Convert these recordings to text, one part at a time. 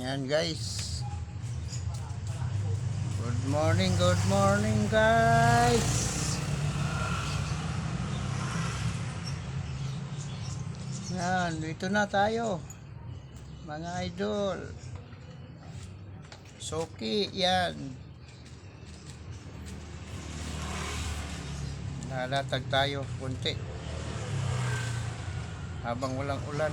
Yan guys. Good morning guys. Yan, dito na tayo. Mga idol. Soki, yan. Nalatag tayo kunti. Habang walang ulan.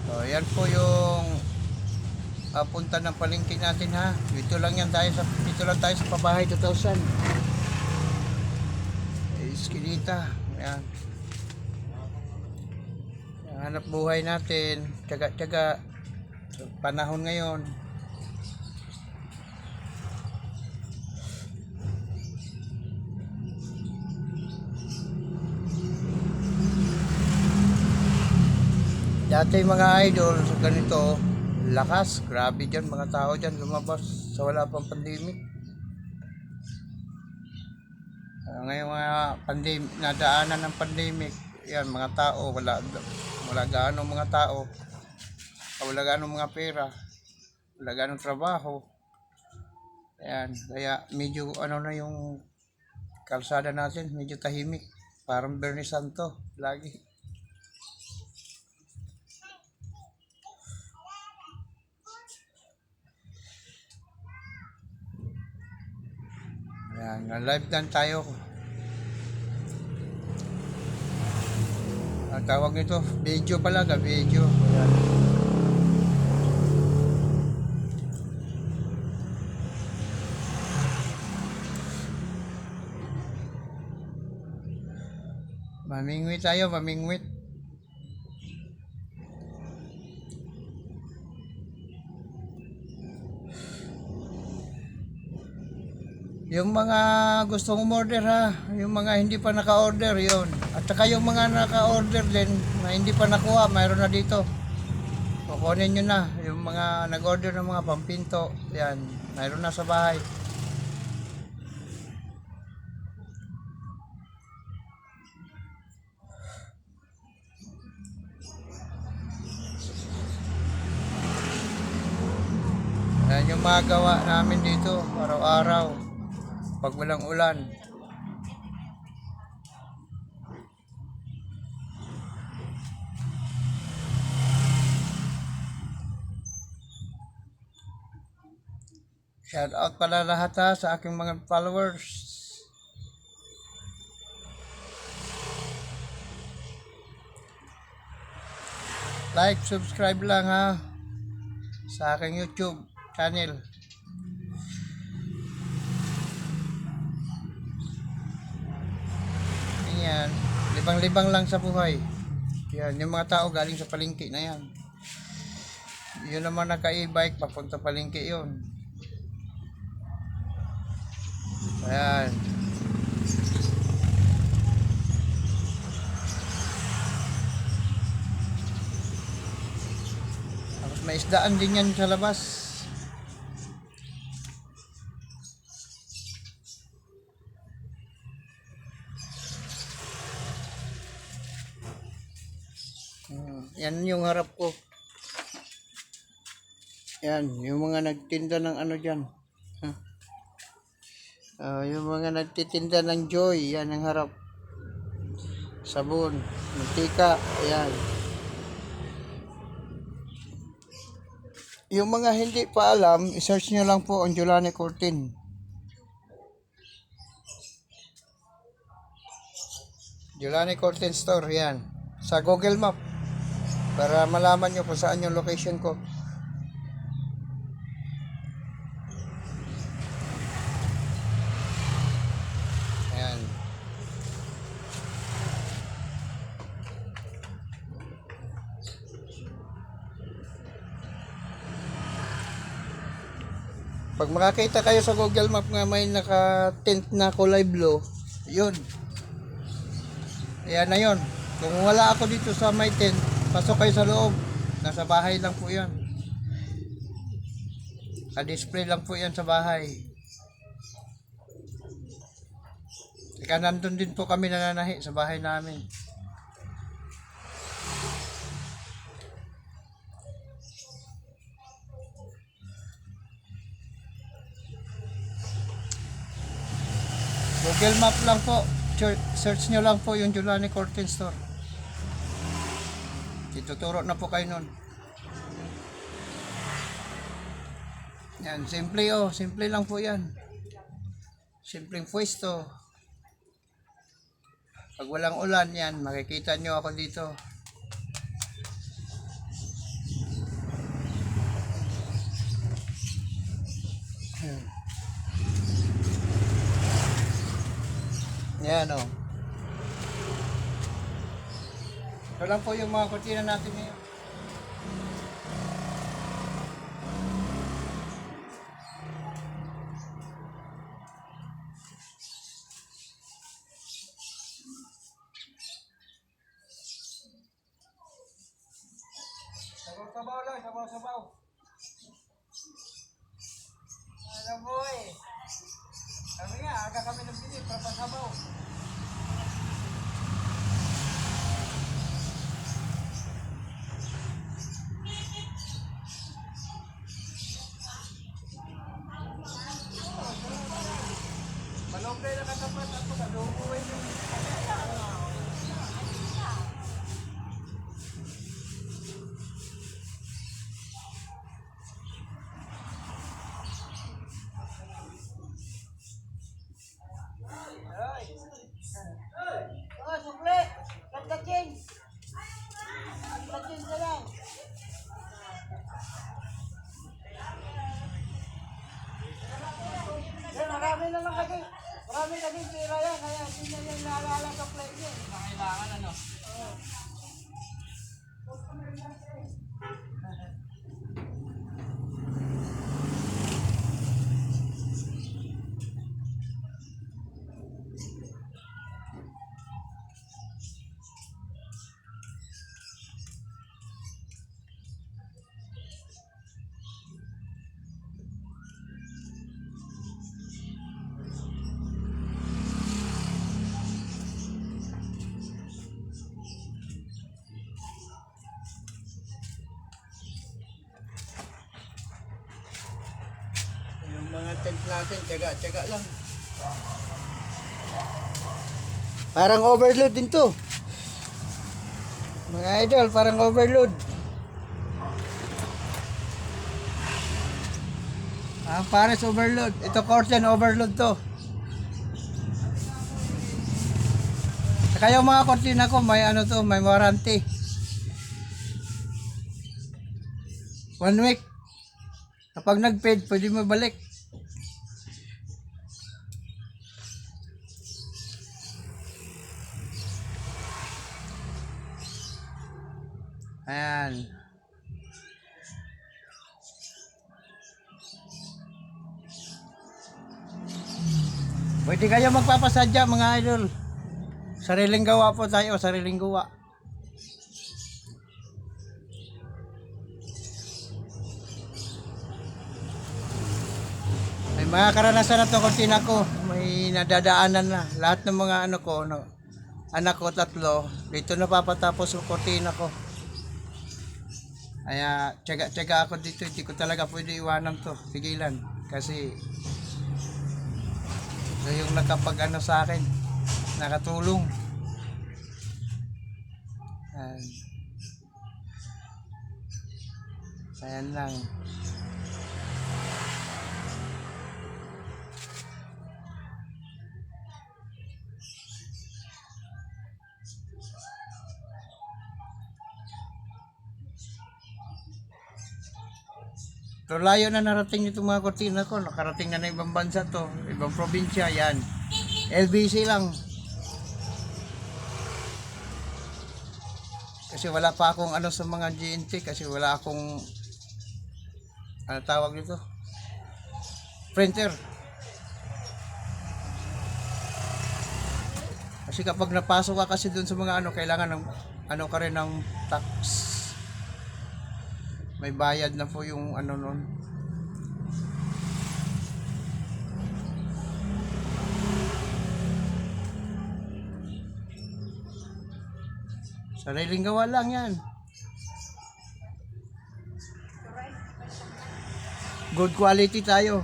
So, yan po yung punta ng palengke natin ha. Dito lang tayo sa Pabahay 2000. Eskinita. Yan. Hanap buhay natin. Tiyaga-tiyaga. So, panahon ngayon. Dati mga idol, sa ganito, lakas, grabe dyan, mga tao dyan lumabas sa wala pang pandemic. Ngayon mga nadaanan ng pandemic, yan, mga tao, wala gaano mga tao, wala gaano mga pera, wala gaano trabaho. Yan, kaya medyo ano na yung kalsada natin, medyo tahimik, parang Bernie Santo, lagi. Yan, live dan tayo. Ang tawag nito, video pala, video. Yan. Mamingwit tayo, mamingwit. Yung mga gustong umorder ha, yung mga hindi pa naka-order yon. At saka yung mga naka-order din na hindi pa nakuha, mayroon na dito. Kukunin nyo na, yung mga nag-order ng mga pampinto, yan, mayroon na sa bahay. Yan yung mga gawa namin dito, araw-araw. Pag walang ulan. Shout out pala lahat ha sa aking mga followers. Like, subscribe lang ha sa aking YouTube channel. Yan, libang-libang lang sa buhay. Yan, yung mga tao galing sa palengke na yan. Yun naman naka-e-bike, papunta palengke yun. Ayan. Tapos may isdaan din yan sa labas. Yan yung harap ko. Yan, yung mga nagtinda ng ano dyan. Yung mga nagtitinda ng Joy, yan ang harap. Sabon, mantika, ayan. Yung mga hindi pa alam, i-search nyo lang po ang Julani Curtin. Julani Curtin Store, yan. Sa Google Map. Para malaman nyo kung saan yung location ko. Ayan. Pag makakita kayo sa Google Map nga may naka-tint na kulay blue, yun. Ayan na yun. Kung wala ako dito sa may tent, pasok kayo sa loob. Nasa bahay lang po yan. Ka-display lang po yan sa bahay. Ika nandun din po kami nananahi sa bahay namin. Google Map lang po. Search nyo lang po yung Julani Curtain Store. Ituturo na po kayo nun. Yan, simple oh. Simple lang po yan. Simpleng pwesto. Pag walang ulan yan, makikita nyo ako dito. Yan o. Ito lang po yung mga kurtina natin ngayon. Sabaw-sabaw lang, sabaw-sabaw. Ano boy? Sabi nga, aga kami nagbili para pasabaw. Malunggay na katapat at pagkadubuhin yung... Oh, sukle! Kantachin! Kantachin ka lang! Yan, marami naman kasi. Marami kasi pira yan. Kaya hindi na yan naalala sa plate niya. Kailangan ano? Oo. Yung mga tent natin, tiyaga-tiyaga lang. Parang overload din to. Mga idol, parang overload. Pares overload. Ito curtain overload to. Saka yung mga kurtina ko, may ano to, may warranty. 1 week. Kapag nag-fade, pwede mo balik. Ayan. Pwede kayo magpapasadya mga idol. Sariling gawa po tayo, sariling gawa. May mga karanasan na to kurtina ko. May nadadaanan na. Lahat ng mga ano ko, anak ko 3, dito napapatapos yung kurtina ko. Kaya tiyaga-tiyaga ako dito, hindi ko talaga pwede iwanan to, pigilan. Kasi ito yung nakapag ano sa akin, nakatulong. Ayan lang. Pero layo na narating nito mga kurtina ko. Nakarating na ng ibang bansa to. Ibang probinsya. Yan. LBC lang. Kasi wala pa akong ano sa mga GNT. Kasi wala akong ano tawag dito? Printer. Kasi kapag napasok ka kasi dun sa mga ano, kailangan ng ano ka rin ng tax. May bayad na po yung ano nun. Sariling gawa lang yan. Good quality tayo.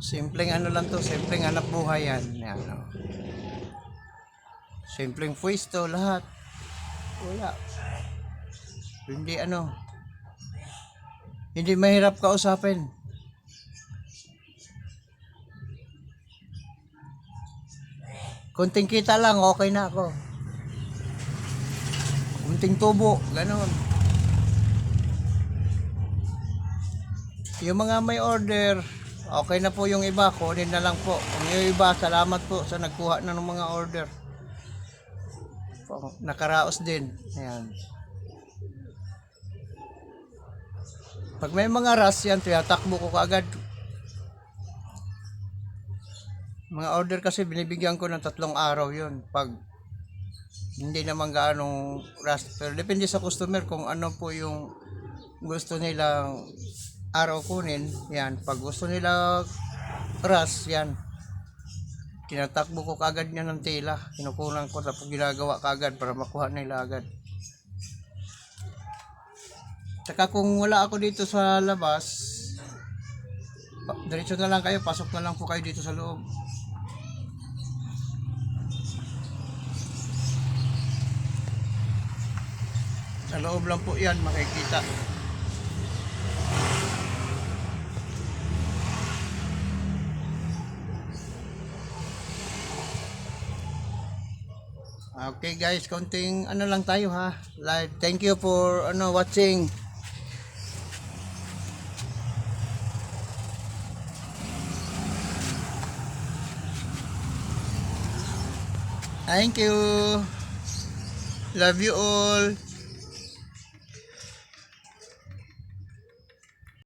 Simpleng ano lang to, simpleng hanap buhay yan. Yan, oh. Simpleng pwesto, lahat. Wala. Hindi ano. Hindi mahirap kausapin. Kunting kita lang, okay na ako. Kunting tubo, ganun. Yung mga may order, okay na po yung iba, kunin na lang po. Kung yung iba, salamat po sa nagkuha na ng mga order. Nakaraos din. Ayan. Pag may mga rush yan, tiyatakbo ko kaagad. Mga order kasi binibigyan ko ng 3 araw yun. Pag hindi naman gaano rush. Pero depende sa customer kung ano po yung gusto nilang araw kunin. Yan. Pag gusto nila rush, yan. Tinatakbo ko kaagad niya ng tela. Kinukunan ko tapos ginagawa kaagad para makuha nila agad. Tsaka kung wala ako dito sa labas, diretso na lang kayo, pasok na lang po kayo dito sa loob. Sa loob lang po yan, makikita. Okay guys, konting ano lang tayo ha. Live. Thank you for watching. Thank you. Love you all.